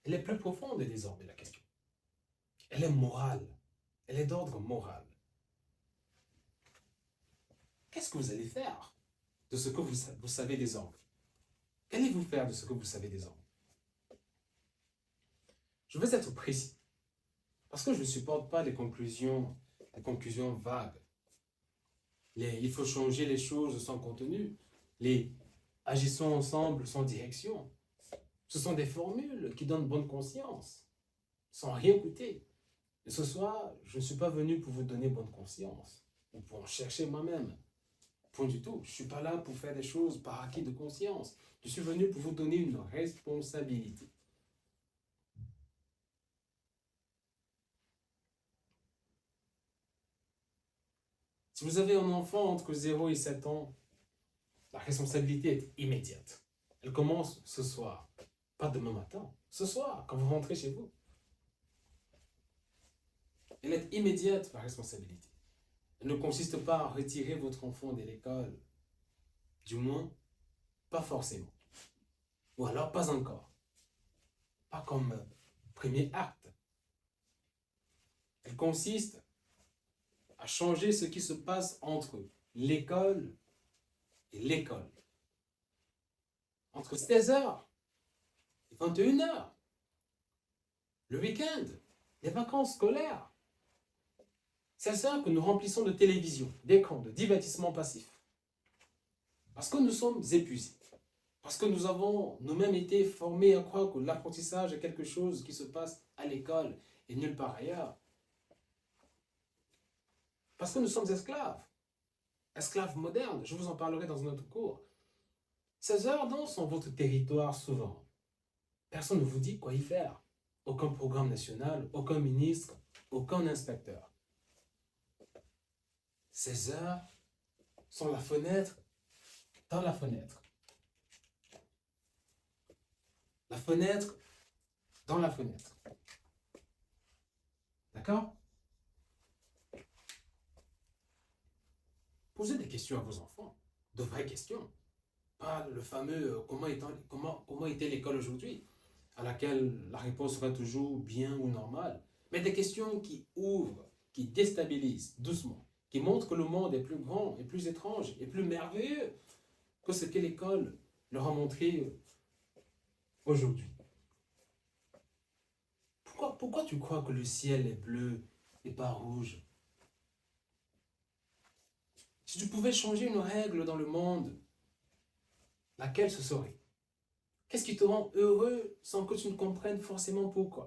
Elle est plus profonde désormais, la question. Elle est morale. Elle est d'ordre moral. Qu'est-ce que vous allez faire de ce que vous savez désormais? Qu'allez-vous faire de ce que vous savez désormais? Je veux être précis, parce que je ne supporte pas les conclusions vagues. Il faut changer les choses sans contenu. Les agissons ensemble sans direction. Ce sont des formules qui donnent bonne conscience, sans rien coûter. Et ce soir, je ne suis pas venu pour vous donner bonne conscience, ou pour en chercher moi-même. Point du tout. Je ne suis pas là pour faire des choses par acquis de conscience. Je suis venu pour vous donner une responsabilité. Si vous avez un enfant entre 0 et 7 ans, la responsabilité est immédiate. Elle commence ce soir, pas demain matin. Ce soir, quand vous rentrez chez vous. Elle est immédiate, la responsabilité. Elle ne consiste pas à retirer votre enfant de l'école. Du moins, pas forcément. Ou alors, pas encore. Pas comme premier acte. Elle consiste à changer ce qui se passe entre l'école et l'école. Entre 16h et 21h. Le week-end, les vacances scolaires. C'est ça que nous remplissons de télévision, d'écran, de divertissement passif. Parce que nous sommes épuisés. Parce que nous avons nous-mêmes été formés à croire que l'apprentissage est quelque chose qui se passe à l'école et nulle part ailleurs. Parce que nous sommes esclaves. Esclaves modernes, je vous en parlerai dans un autre cours. Ces heures donc sont votre territoire souvent. Personne ne vous dit quoi y faire. Aucun programme national, aucun ministre, aucun inspecteur. Ces heures sont la fenêtre dans la fenêtre. La fenêtre dans la fenêtre. D'accord? Posez des questions à vos enfants. De vraies questions. Pas le fameux comment était l'école aujourd'hui, à laquelle la réponse sera toujours bien ou normale. Mais des questions qui ouvrent, qui déstabilisent doucement, qui montrent que le monde est plus grand et plus étrange et plus merveilleux que ce que l'école leur a montré aujourd'hui. Pourquoi tu crois que le ciel est bleu et pas rouge? Si tu pouvais changer une règle dans le monde, laquelle ce serait? Qu'est-ce qui te rend heureux sans que tu ne comprennes forcément pourquoi?